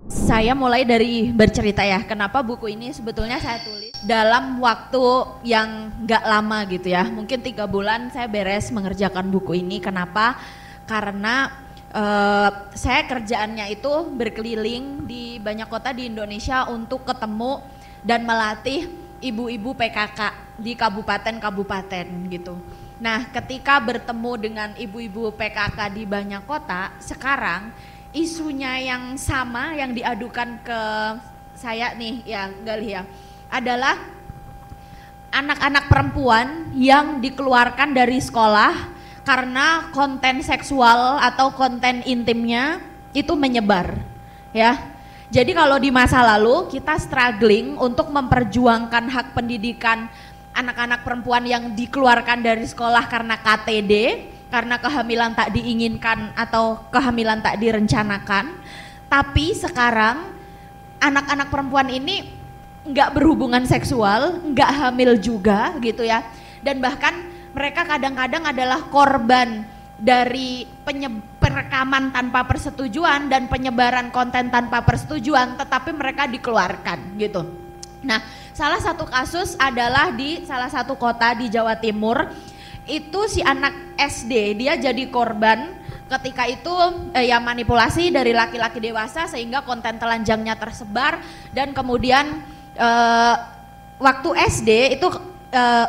Saya mulai dari bercerita ya, kenapa buku ini sebetulnya saya tulis dalam waktu yang nggak lama gitu ya. Mungkin 3 bulan saya beres mengerjakan buku ini. Kenapa? Karena saya kerjaannya itu berkeliling di banyak kota di Indonesia untuk ketemu dan melatih ibu-ibu PKK di kabupaten-kabupaten gitu. Nah, ketika bertemu dengan ibu-ibu PKK di banyak kota, sekarang isunya yang sama yang diadukan ke saya nih ya Galih ya, adalah anak-anak perempuan yang dikeluarkan dari sekolah karena konten seksual atau konten intimnya itu menyebar ya. Jadi kalau di masa lalu kita struggling untuk memperjuangkan hak pendidikan anak-anak perempuan yang dikeluarkan dari sekolah karena KTD, karena kehamilan tak diinginkan atau kehamilan tak direncanakan. Tapi sekarang anak-anak perempuan ini nggak berhubungan seksual, nggak hamil juga gitu ya, dan bahkan mereka kadang-kadang adalah korban dari perekaman tanpa persetujuan dan penyebaran konten tanpa persetujuan, tetapi mereka dikeluarkan gitu. Nah, salah satu kasus adalah di salah satu kota di Jawa Timur. Itu si anak SD, dia jadi korban ketika itu ya manipulasi dari laki-laki dewasa sehingga konten telanjangnya tersebar, dan kemudian waktu SD itu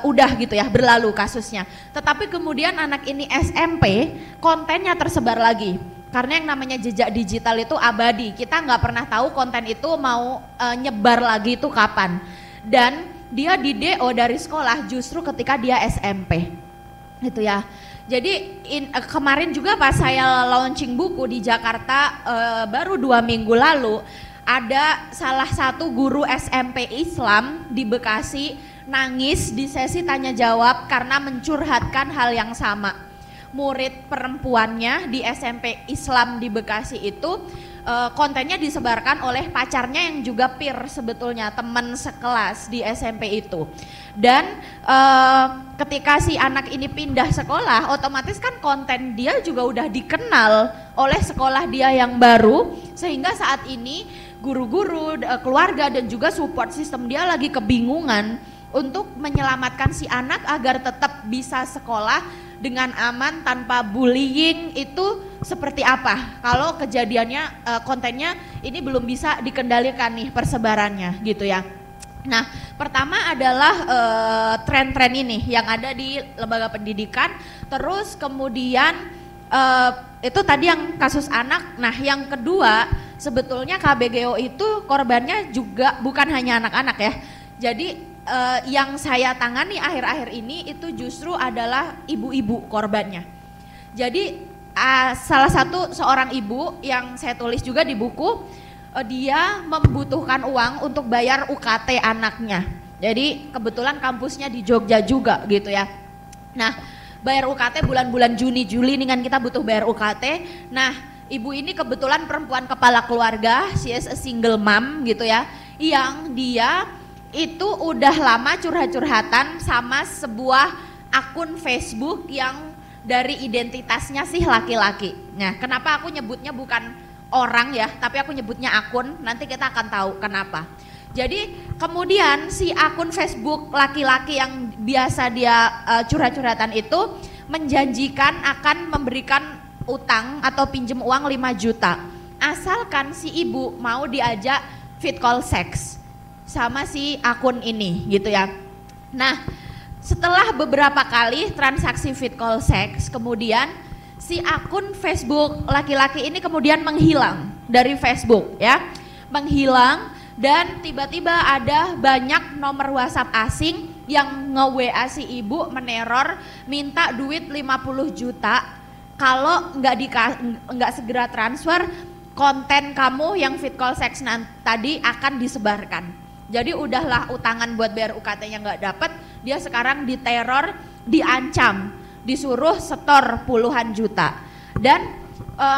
udah gitu ya berlalu kasusnya. Tetapi kemudian anak ini SMP, kontennya tersebar lagi. Karena yang namanya jejak digital itu abadi, kita nggak pernah tahu konten itu mau nyebar lagi itu kapan. Dan dia di DO dari sekolah justru ketika dia SMP. Itu ya. Jadi kemarin juga pas saya launching buku di Jakarta baru 2 minggu lalu, ada salah satu guru SMP Islam di Bekasi nangis di sesi tanya jawab karena mencurhatkan hal yang sama. Murid perempuannya di SMP Islam di Bekasi itu kontennya disebarkan oleh pacarnya yang juga peer sebetulnya, teman sekelas di SMP itu. Dan ketika si anak ini pindah sekolah, otomatis kan konten dia juga udah dikenal oleh sekolah dia yang baru, sehingga saat ini guru-guru, keluarga dan juga support system dia lagi kebingungan untuk menyelamatkan si anak agar tetap bisa sekolah dengan aman tanpa bullying. Itu seperti apa kalau kejadiannya kontennya ini belum bisa dikendalikan nih persebarannya gitu ya. Nah, pertama adalah tren-tren ini yang ada di lembaga pendidikan, terus kemudian itu tadi yang kasus anak. Nah, yang kedua sebetulnya KBGO itu korbannya juga bukan hanya anak-anak ya. Jadi yang saya tangani akhir-akhir ini itu justru adalah ibu-ibu korbannya. Jadi salah satu seorang ibu yang saya tulis juga di buku, dia membutuhkan uang untuk bayar UKT anaknya. Jadi kebetulan kampusnya di Jogja juga gitu ya. Nah, bayar UKT bulan-bulan Juni Juli ini kan kita butuh bayar UKT. Nah, ibu ini kebetulan perempuan kepala keluarga, she is a single mom gitu ya, yang dia itu udah lama curhat-curhatan sama sebuah akun Facebook yang dari identitasnya sih laki-laki. Nah, kenapa aku nyebutnya bukan orang ya, tapi aku nyebutnya akun, nanti kita akan tahu kenapa. Jadi kemudian si akun Facebook laki-laki yang biasa dia curhat-curhatan itu menjanjikan akan memberikan utang atau pinjem uang 5 juta asalkan si ibu mau diajak fit call sex sama si akun ini gitu ya. Nah, setelah beberapa kali transaksi fit call sex, kemudian si akun Facebook laki-laki ini kemudian menghilang dari Facebook ya, menghilang, dan tiba-tiba ada banyak nomor WhatsApp asing yang nge-WA si ibu meneror minta duit 50 juta kalau nggak segera transfer konten kamu yang fit call sex tadi akan disebarkan. Jadi udahlah utangan buat bayar UKT-nya nggak dapet, dia sekarang diteror, diancam, disuruh setor puluhan juta. Dan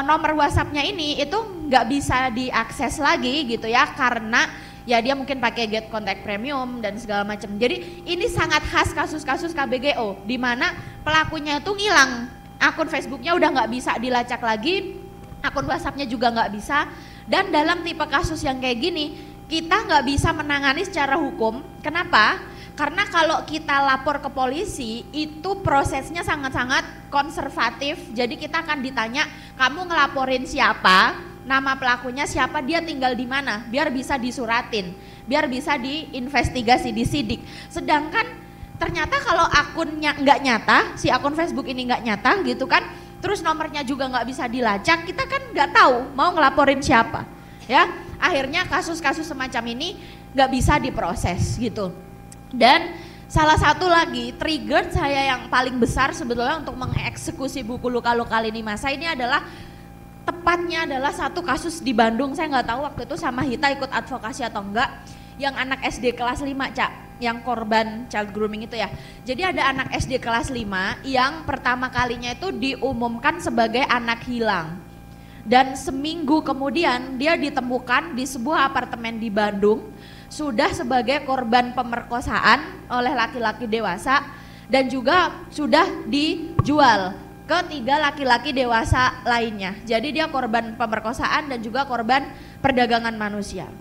nomor WhatsApp-nya ini itu nggak bisa diakses lagi gitu ya, karena ya dia mungkin pakai get contact premium dan segala macam. Jadi ini sangat khas kasus-kasus KBGO di mana pelakunya itu ngilang, akun Facebooknya udah nggak bisa dilacak lagi, akun WhatsApp-nya juga nggak bisa, Dan dalam tipe kasus yang kayak gini, kita nggak bisa menangani secara hukum. Kenapa? Karena kalau kita lapor ke polisi, itu prosesnya sangat-sangat konservatif. Jadi kita akan ditanya, kamu ngelaporin siapa, nama pelakunya siapa, dia tinggal di mana, biar bisa disuratin, biar bisa diinvestigasi, disidik. Sedangkan ternyata kalau akunnya nggak nyata, si akun Facebook ini nggak nyata gitu kan, terus nomornya juga nggak bisa dilacak, kita kan nggak tahu mau ngelaporin siapa, ya. Akhirnya kasus-kasus semacam ini nggak bisa diproses gitu. Dan salah satu lagi trigger saya yang paling besar sebetulnya untuk mengeksekusi buku Luka-Luka Lini Masa ini adalah tepatnya adalah satu kasus di Bandung. Saya nggak tahu waktu itu sama Hita ikut advokasi atau enggak, yang anak SD kelas 5, Cak, yang korban child grooming itu ya. Jadi ada anak SD kelas 5 yang pertama kalinya itu diumumkan sebagai anak hilang. Dan seminggu kemudian dia ditemukan di sebuah apartemen di Bandung, sudah sebagai korban pemerkosaan oleh laki-laki dewasa dan juga sudah dijual ke 3 laki-laki dewasa lainnya. Jadi dia korban pemerkosaan dan juga korban perdagangan manusia.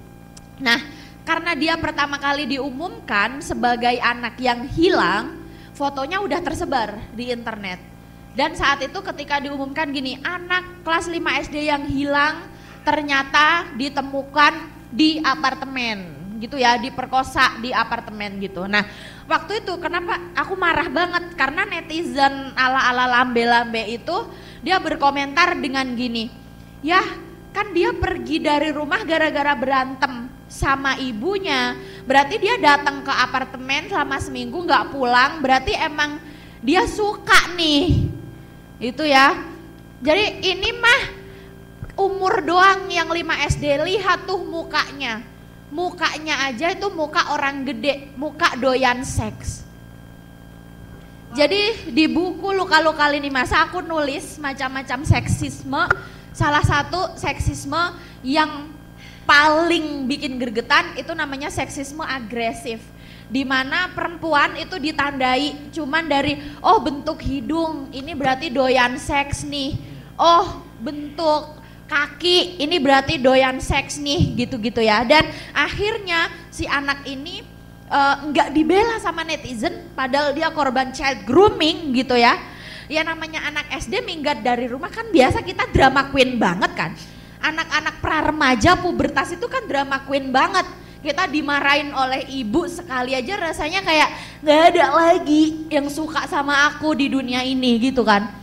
Nah, karena dia pertama kali diumumkan sebagai anak yang hilang, fotonya udah tersebar di internet. Dan saat itu ketika diumumkan gini, anak kelas 5 SD yang hilang ternyata ditemukan di apartemen gitu ya, diperkosa di apartemen gitu. Nah, waktu itu kenapa aku marah banget, karena netizen ala-ala lambe-lambe itu dia berkomentar dengan gini, ya kan dia pergi dari rumah gara-gara berantem sama ibunya, berarti dia datang ke apartemen selama seminggu nggak pulang, berarti emang dia suka nih, itu ya. Jadi ini mah umur doang yang 5 SD, lihat tuh mukanya aja itu muka orang gede, muka doyan seks. Jadi di buku Luka-Luka Lini Masa aku nulis macam-macam seksisme, salah satu seksisme yang paling bikin gergetan itu namanya seksisme agresif, di mana perempuan itu ditandai cuman dari oh bentuk hidung ini berarti doyan seks nih, oh bentuk kaki ini berarti doyan seks nih, gitu-gitu ya. Dan akhirnya si anak ini nggak dibela sama netizen padahal dia korban child grooming gitu ya. Ya namanya anak SD minggat dari rumah kan biasa kita drama queen banget kan. Anak-anak pra-remaja pubertas itu kan drama queen banget. Kita dimarahin oleh ibu sekali aja rasanya kayak gak ada lagi yang suka sama aku di dunia ini gitu kan.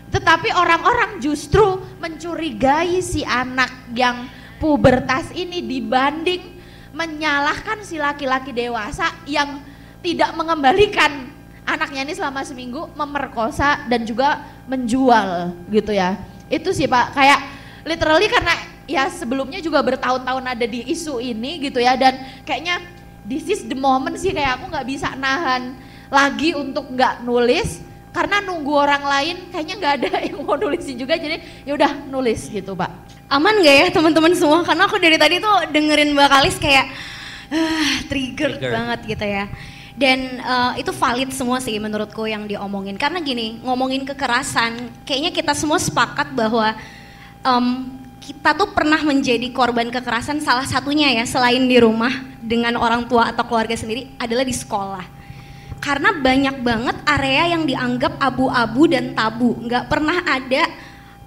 Tetapi orang-orang justru mencurigai si anak yang pubertas ini dibanding menyalahkan si laki-laki dewasa yang tidak mengembalikan anaknya ini selama seminggu, memerkosa dan juga menjual gitu ya. Itu sih Pak, kayak literally karena ya sebelumnya juga bertahun-tahun ada di isu ini gitu ya, dan kayaknya this is the moment sih, kayak aku nggak bisa nahan lagi untuk nggak nulis karena nunggu orang lain kayaknya nggak ada yang mau nulisin juga, jadi ya udah nulis gitu Pak. Aman nggak ya teman-teman semua? Karena aku dari tadi tuh dengerin Mbak Kalis kayak trigger banget gitu ya. Dan itu valid semua sih menurutku yang diomongin, karena gini, ngomongin kekerasan kayaknya kita semua sepakat bahwa kita tuh pernah menjadi korban kekerasan, salah satunya ya selain di rumah dengan orang tua atau keluarga sendiri adalah di sekolah. Karena banyak banget area yang dianggap abu-abu dan tabu, nggak pernah ada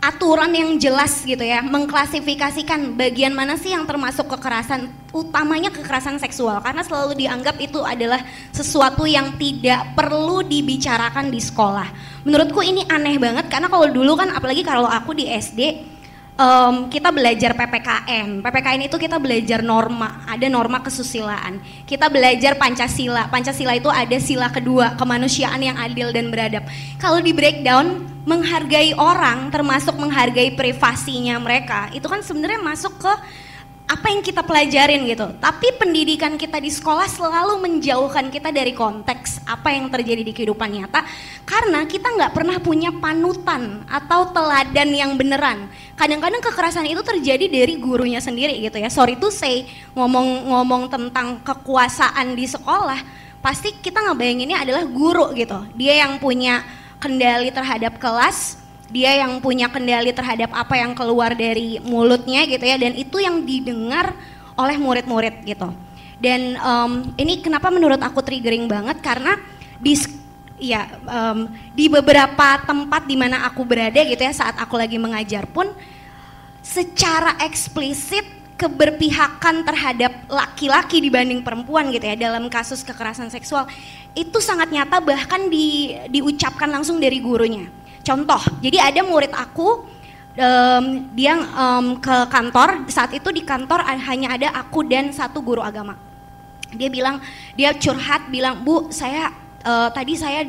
aturan yang jelas gitu ya, mengklasifikasikan bagian mana sih yang termasuk kekerasan, utamanya kekerasan seksual, karena selalu dianggap itu adalah sesuatu yang tidak perlu dibicarakan di sekolah. Menurutku ini aneh banget, karena kalau dulu kan apalagi kalau aku di SD, kita belajar PPKN. PPKN itu kita belajar norma, ada norma kesusilaan. Kita belajar Pancasila. Pancasila itu ada sila kedua, kemanusiaan yang adil dan beradab. Kalau di breakdown, menghargai orang termasuk menghargai privasinya mereka, itu kan sebenarnya masuk ke apa yang kita pelajarin gitu. Tapi pendidikan kita di sekolah selalu menjauhkan kita dari konteks apa yang terjadi di kehidupan nyata, karena kita nggak pernah punya panutan atau teladan yang beneran. Kadang-kadang kekerasan itu terjadi dari gurunya sendiri gitu ya. Sorry to say, ngomong tentang kekuasaan di sekolah, pasti kita ngebayanginnya adalah guru gitu. Dia yang punya kendali terhadap kelas, dia yang punya kendali terhadap apa yang keluar dari mulutnya gitu ya, dan itu yang didengar oleh murid-murid gitu. Dan ini kenapa menurut aku triggering banget, karena di beberapa tempat di mana aku berada gitu ya, saat aku lagi mengajar pun secara eksplisit keberpihakan terhadap laki-laki dibanding perempuan gitu ya dalam kasus kekerasan seksual itu sangat nyata, bahkan diucapkan langsung dari gurunya. Contoh, jadi ada murid aku, dia ke kantor, saat itu di kantor hanya ada aku dan satu guru agama. Dia bilang, dia curhat bilang, "Bu, tadi saya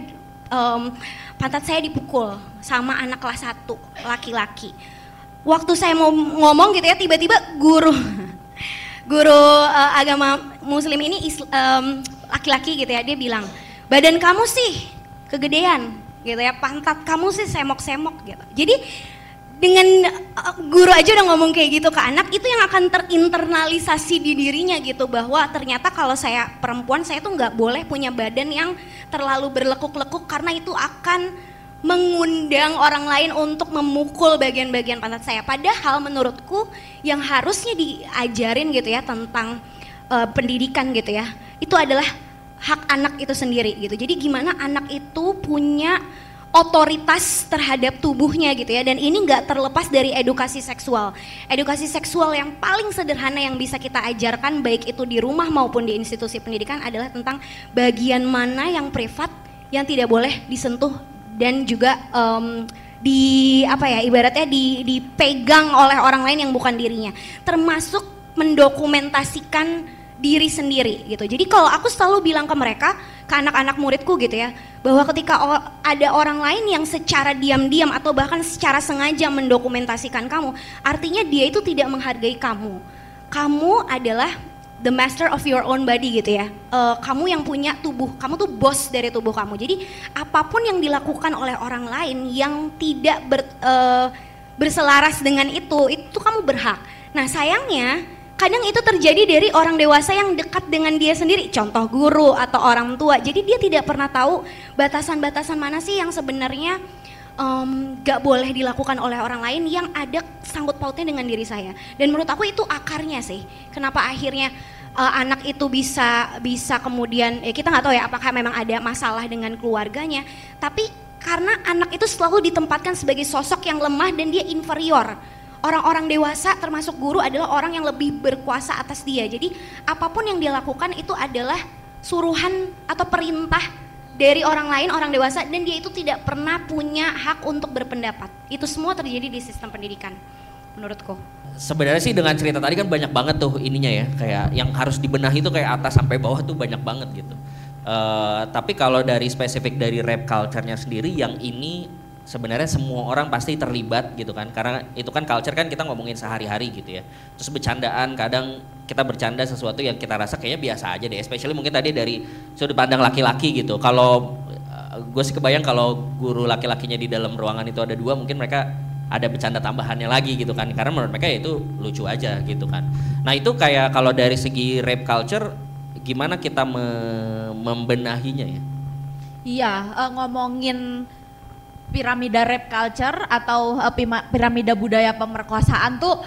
pantat saya dipukul sama anak kelas 1 laki-laki." Waktu saya mau ngomong gitu ya, tiba-tiba guru agama muslim ini laki-laki gitu ya, dia bilang, "Badan kamu sih kegedean gitu ya, pantat kamu sih semok-semok gitu." Jadi dengan guru aja udah ngomong kayak gitu ke anak, itu yang akan terinternalisasi di dirinya gitu, bahwa ternyata kalau saya perempuan, saya tuh nggak boleh punya badan yang terlalu berlekuk-lekuk karena itu akan mengundang orang lain untuk memukul bagian-bagian pantat saya. Padahal menurutku yang harusnya diajarin gitu ya tentang pendidikan gitu ya, itu adalah hak anak itu sendiri gitu. Jadi gimana anak itu punya otoritas terhadap tubuhnya gitu ya, dan ini nggak terlepas dari edukasi seksual. Edukasi seksual yang paling sederhana yang bisa kita ajarkan baik itu di rumah maupun di institusi pendidikan adalah tentang bagian mana yang privat yang tidak boleh disentuh dan juga ibaratnya dipegang oleh orang lain yang bukan dirinya, termasuk mendokumentasikan diri sendiri gitu. Jadi kalau aku selalu bilang ke mereka, ke anak-anak muridku gitu ya, bahwa ketika ada orang lain yang secara diam-diam atau bahkan secara sengaja mendokumentasikan kamu, artinya dia itu tidak menghargai kamu. Kamu adalah the master of your own body gitu ya. Kamu yang punya tubuh, kamu tuh bos dari tubuh kamu. Jadi apapun yang dilakukan oleh orang lain yang tidak berselaras dengan itu kamu berhak. Nah sayangnya kadang itu terjadi dari orang dewasa yang dekat dengan dia sendiri, contoh guru atau orang tua. Jadi dia tidak pernah tahu batasan-batasan mana sih yang sebenarnya gak boleh dilakukan oleh orang lain yang ada sangkut pautnya dengan diri saya. Dan menurut aku itu akarnya sih, kenapa akhirnya anak itu bisa kemudian kita nggak tahu ya apakah memang ada masalah dengan keluarganya, tapi karena anak itu selalu ditempatkan sebagai sosok yang lemah dan dia inferior. Orang-orang dewasa termasuk guru adalah orang yang lebih berkuasa atas dia. Jadi apapun yang dia lakukan itu adalah suruhan atau perintah dari orang lain, orang dewasa, dan dia itu tidak pernah punya hak untuk berpendapat. Itu semua terjadi di sistem pendidikan menurutku. Sebenarnya sih dengan cerita tadi kan banyak banget tuh ininya ya, kayak yang harus dibenahi tuh kayak atas sampai bawah tuh banyak banget gitu. Tapi kalau dari spesifik dari rap culture-nya sendiri, yang ini sebenarnya semua orang pasti terlibat gitu kan, karena itu kan culture kan kita ngomongin sehari-hari gitu ya. Terus bercandaan, kadang kita bercanda sesuatu yang kita rasa kayaknya biasa aja deh, especially mungkin tadi dari sudut pandang laki-laki gitu. Kalau gue sih kebayang kalau guru laki-lakinya di dalam ruangan itu ada 2, mungkin mereka ada bercanda tambahannya lagi gitu kan, karena menurut mereka ya itu lucu aja gitu kan. Nah itu kayak kalau dari segi rap culture gimana kita membenahinya ya? Iya, ngomongin piramida rap culture atau piramida budaya pemerkosaan tuh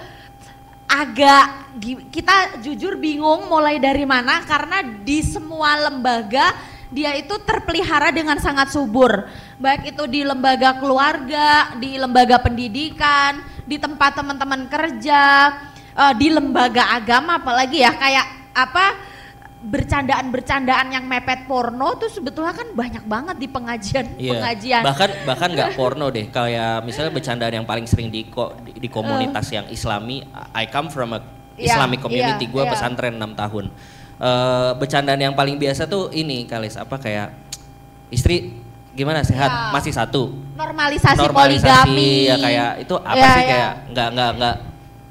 agak kita jujur bingung mulai dari mana, karena di semua lembaga dia itu terpelihara dengan sangat subur, baik itu di lembaga keluarga, di lembaga pendidikan, di tempat teman-teman kerja, di lembaga agama, apalagi ya kayak bercandaan-bercandaan yang mepet porno tuh sebetulnya kan banyak banget di pengajian. Bahkan nggak porno deh, kayak misalnya bercandaan yang paling sering di komunitas yang Islami. I come from a Islamic community, gue pesantren 6 tahun. Bercandaan yang paling biasa tuh ini Kalis, kayak istri gimana sehat masih satu, normalisasi poligami ya, kayak itu sih kayak nggak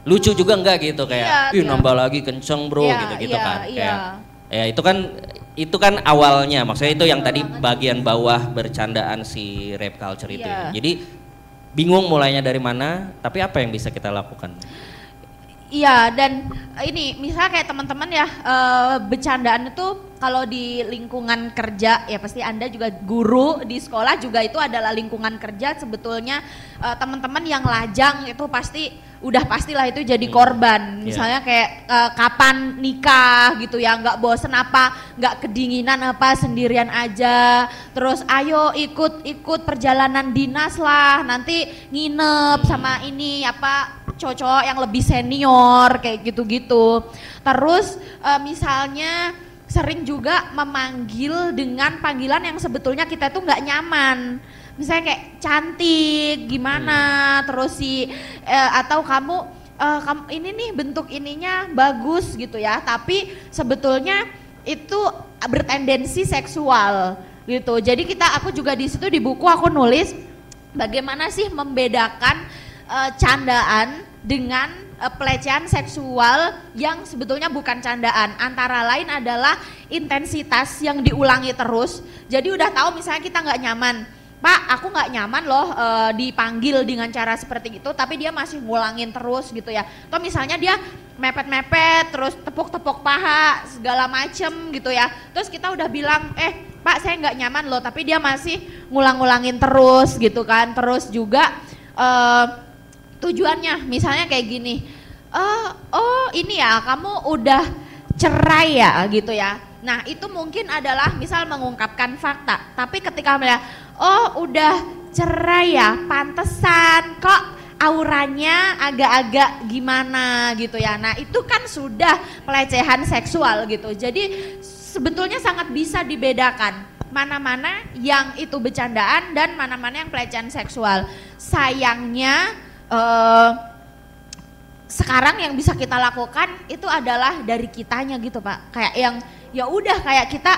lucu juga nggak gitu, kayak nambah lagi kenceng bro gitu kan. Kayak ya itu kan awalnya, maksudnya itu yang tadi bagian bawah bercandaan si rap culture itu ya. Jadi bingung mulainya dari mana, tapi apa yang bisa kita lakukan? Iya, dan ini misalnya kayak teman-teman ya, bercandaan itu kalau di lingkungan kerja ya pasti Anda juga guru di sekolah juga itu adalah lingkungan kerja sebetulnya, teman-teman yang lajang itu pastilah itu jadi korban. Misalnya kayak kapan nikah gitu ya, nggak bosen apa, nggak kedinginan apa, sendirian aja, terus ayo ikut perjalanan dinas lah, nanti nginep sama ini apa cowok yang lebih senior kayak gitu-gitu. Terus misalnya sering juga memanggil dengan panggilan yang sebetulnya kita tuh nggak nyaman. Misalnya kayak cantik gimana, terus atau kamu ini nih bentuk ininya bagus gitu ya, tapi sebetulnya itu bertendensi seksual gitu. Jadi aku juga di situ di buku aku nulis bagaimana sih membedakan candaan dengan pelecehan seksual yang sebetulnya bukan candaan. Antara lain adalah intensitas yang diulangi terus. Jadi udah tahu misalnya kita nggak nyaman, Pak aku nggak nyaman loh dipanggil dengan cara seperti itu, tapi dia masih ngulangin terus gitu ya. Atau misalnya dia mepet-mepet terus tepuk-tepuk paha segala macem gitu ya. Terus kita udah bilang Pak saya nggak nyaman loh, tapi dia masih ngulang-ngulangin terus gitu kan. Terus juga tujuannya misalnya kayak gini, oh ini ya kamu udah cerai ya gitu ya. Nah itu mungkin adalah misal mengungkapkan fakta, tapi ketika melihat oh udah cerai ya, pantesan kok auranya agak-agak gimana gitu ya. Nah itu kan sudah pelecehan seksual gitu. Jadi sebetulnya sangat bisa dibedakan mana-mana yang itu bercandaan dan mana-mana yang pelecehan seksual. Sayangnya sekarang yang bisa kita lakukan itu adalah dari kitanya gitu Pak. Kayak yang ya udah kayak kita,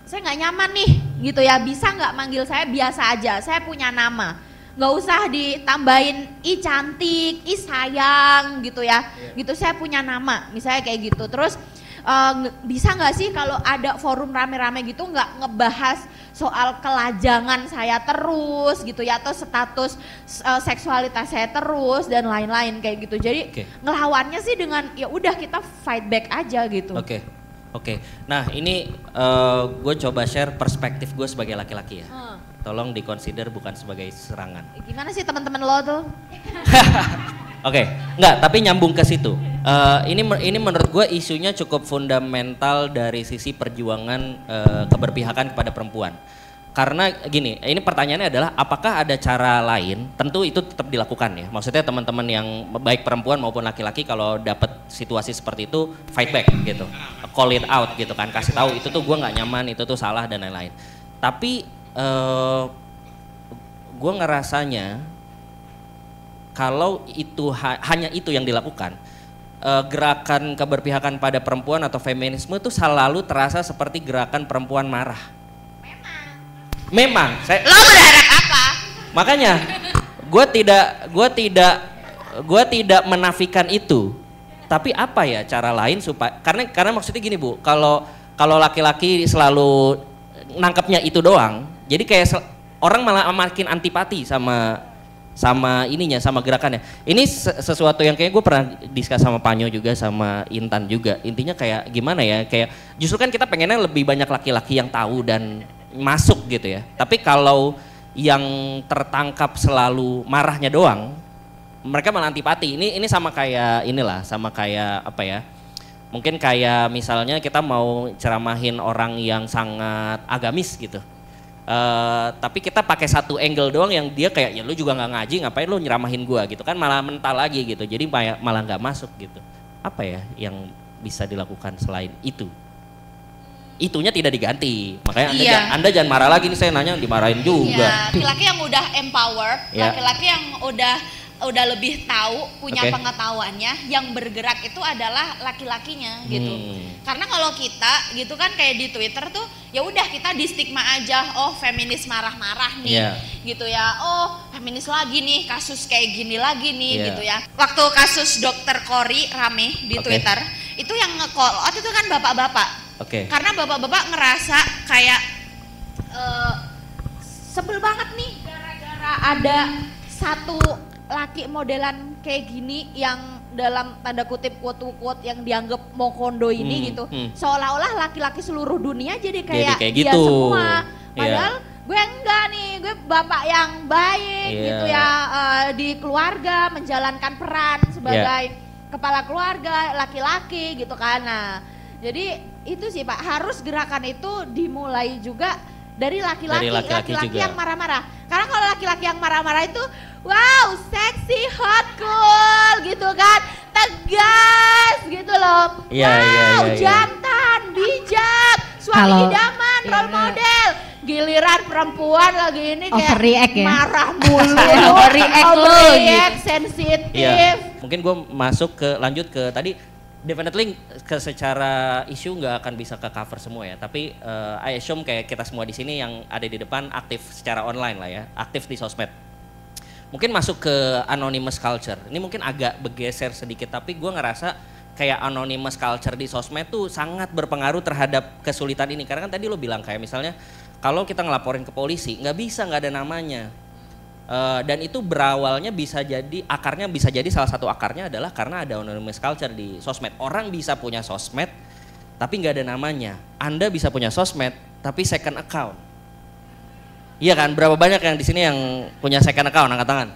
saya nggak nyaman nih gitu ya, bisa nggak manggil saya biasa aja, saya punya nama, nggak usah ditambahin ih cantik, ih sayang gitu ya, gitu saya punya nama misalnya kayak gitu. Terus bisa nggak sih kalau ada forum rame-rame gitu nggak ngebahas soal kelajangan saya terus gitu ya, atau status seksualitas saya terus dan lain-lain kayak gitu. Jadi ngelawannya sih dengan ya udah kita fight back aja gitu. Oke. Nah ini gue coba share perspektif gue sebagai laki-laki ya. Tolong dikonsider bukan sebagai serangan. Gimana sih teman-teman lo tuh? Oke, enggak, tapi nyambung ke situ. Ini menurut gue isunya cukup fundamental dari sisi perjuangan keberpihakan kepada perempuan. Karena gini, ini pertanyaannya adalah apakah ada cara lain? Tentu itu tetap dilakukan ya. Maksudnya teman-teman yang baik perempuan maupun laki-laki kalau dapat situasi seperti itu fight back gitu, call it out gitu kan, kasih tahu itu tuh gue nggak nyaman, itu tuh salah dan lain-lain. Tapi gue ngerasanya kalau itu hanya itu yang dilakukan, gerakan keberpihakan pada perempuan atau feminisme itu selalu terasa seperti gerakan perempuan marah. Memang. Lo berharap apa? Makanya, gue tidak menafikan itu. Tapi apa ya cara lain supaya? Karena maksudnya gini Bu, kalau laki-laki selalu nangkepnya itu doang, jadi kayak orang malah makin antipati sama gerakannya. Ini sesuatu yang kayak gue pernah diskus sama Panyo juga, sama Intan juga. Intinya kayak gimana ya, kayak justru kan kita pengennya lebih banyak laki-laki yang tahu dan masuk gitu ya. Tapi kalau yang tertangkap selalu marahnya doang, mereka malah antipati. Ini sama kayak sama kayak apa ya? Mungkin kayak misalnya kita mau ceramahin orang yang sangat agamis gitu. Tapi kita pakai satu angle doang yang dia kayak ya lu juga nggak ngaji, ngapain lu nyeramahin gua gitu kan, malah mental lagi gitu. Jadi malah nggak masuk gitu. Apa ya yang bisa dilakukan selain itu? Itunya tidak diganti, makanya anda jangan marah lagi nih, saya nanya dimarahin juga. Laki-laki yang udah empowered, laki-laki yang udah lebih tahu, punya pengetahuannya, yang bergerak itu adalah laki-lakinya gitu. Karena kalau kita gitu kan kayak di Twitter tuh ya udah kita di stigma aja, oh feminis marah-marah nih gitu ya, oh feminis lagi nih, kasus kayak gini lagi nih gitu ya. Waktu kasus Dr. Cory rame di Twitter, itu yang nge-call out itu kan bapak-bapak. Karena bapak-bapak ngerasa kayak sebel banget nih gara-gara ada satu laki modelan kayak gini yang dalam tanda kutip quote yang dianggap mau kondo ini gitu, seolah-olah laki-laki seluruh dunia jadi kayak dia gitu. semua, padahal gue enggak nih, gue bapak yang baik gitu ya, di keluarga menjalankan peran sebagai kepala keluarga, laki-laki gitu kan. Nah, jadi itu sih Pak, harus gerakan itu dimulai juga dari laki-laki yang marah-marah. Karena kalau laki-laki yang marah-marah itu, wow, seksi, hot, cool gitu kan, tegas gitu loh. Jantan, bijak, suami idaman, role model. Giliran perempuan lagi ini kayak marah mulu, overreact, sensitif. Mungkin gue lanjut ke tadi, definitely secara isu nggak akan bisa ke cover semua ya, tapi I assume kayak kita semua di sini yang ada di depan aktif secara online lah ya, aktif di sosmed. Mungkin masuk ke anonymous culture, ini mungkin agak bergeser sedikit, tapi gue ngerasa kayak anonymous culture di sosmed tuh sangat berpengaruh terhadap kesulitan ini. Karena kan tadi lo bilang kayak misalnya kalau kita ngelaporin ke polisi nggak ada namanya. Dan itu berawalnya akarnya bisa jadi salah satu akarnya adalah karena ada anonymous culture di sosmed. Orang bisa punya sosmed tapi nggak ada namanya. Anda bisa punya sosmed tapi second account. Iya kan? Berapa banyak yang di sini yang punya second account? Angkat tangan.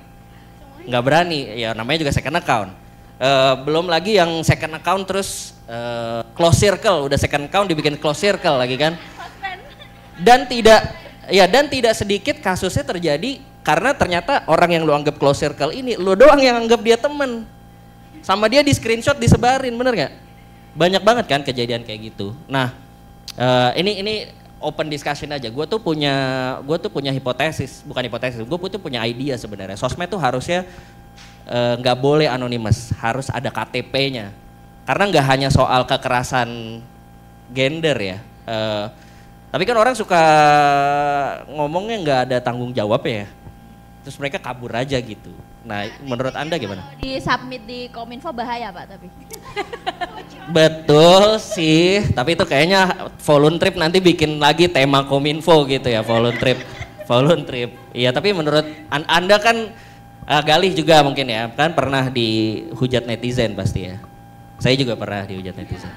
Nggak berani, ya namanya juga second account. Belum lagi yang second account terus close circle, udah second account dibikin close circle lagi kan? Dan tidak sedikit kasusnya terjadi karena ternyata orang yang lu anggap close circle ini, lu doang yang anggap dia temen. Sama dia di screenshot disebarin, bener gak? Banyak banget kan kejadian kayak gitu. Nah, ini open discussion aja. Gue tuh punya hipotesis, bukan hipotesis, gue tuh punya idea sebenarnya. Sosmed tuh harusnya nggak boleh anonymous, harus ada KTP-nya. Karena nggak hanya soal kekerasan gender ya. Tapi kan orang suka ngomongnya nggak ada tanggung jawab ya, terus mereka kabur aja gitu. Nah, menurut Anda gimana? Di submit di Kominfo bahaya Pak tapi. Betul sih, tapi itu kayaknya voluntrip nanti bikin lagi tema Kominfo gitu ya, voluntrip. Iya, tapi menurut Anda kan Galih juga mungkin ya, kan pernah dihujat netizen pasti ya. Saya juga pernah dihujat netizen.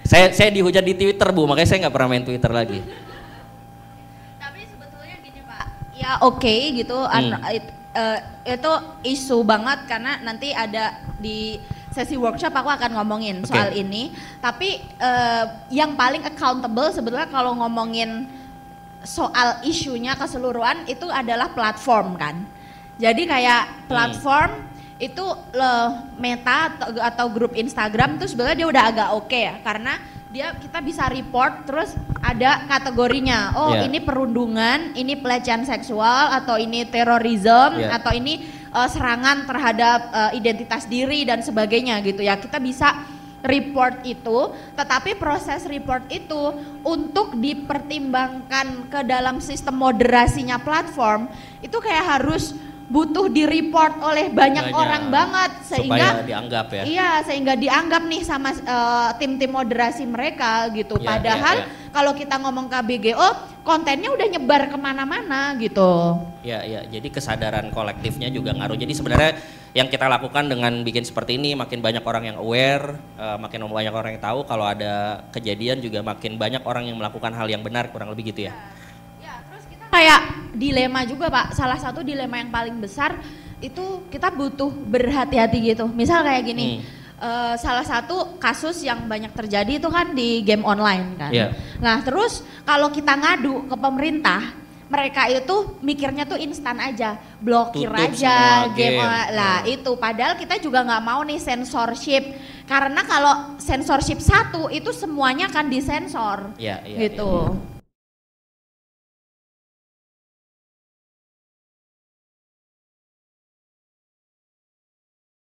Saya dihujat di Twitter Bu, makanya saya nggak pernah main Twitter lagi. Tapi sebetulnya gini Pak, ya oke gitu, itu isu banget karena nanti ada di sesi workshop aku akan ngomongin soal ini. Tapi yang paling accountable sebetulnya kalau ngomongin soal isunya keseluruhan itu adalah platform kan. Jadi kayak platform itu Meta atau grup Instagram itu sebenarnya dia udah agak oke ya, karena kita bisa report terus ada kategorinya. Ini perundungan, ini pelecehan seksual, atau ini terorisme, atau ini serangan terhadap identitas diri dan sebagainya gitu ya. Kita bisa report itu, tetapi proses report itu untuk dipertimbangkan ke dalam sistem moderasinya platform itu kayak harus butuh di-report oleh banyak orang banget sehingga supaya dianggap ya. Iya, sehingga dianggap nih sama tim-tim moderasi mereka gitu. Padahal kalau kita ngomong KBGO, kontennya udah nyebar kemana-mana gitu. Iya, jadi kesadaran kolektifnya juga ngaruh. Jadi sebenarnya yang kita lakukan dengan bikin seperti ini, makin banyak orang yang aware, makin banyak orang yang tahu kalau ada kejadian juga makin banyak orang yang melakukan hal yang benar, kurang lebih gitu ya. Kayak dilema juga Pak, salah satu dilema yang paling besar itu kita butuh berhati-hati gitu. Misal kayak gini, salah satu kasus yang banyak terjadi itu kan di game online kan. Nah terus kalau kita ngadu ke pemerintah, mereka itu mikirnya tuh instan aja, blokir tutup aja game. Lah itu padahal kita juga nggak mau nih censorship, karena kalau censorship satu itu semuanya kan disensor gitu.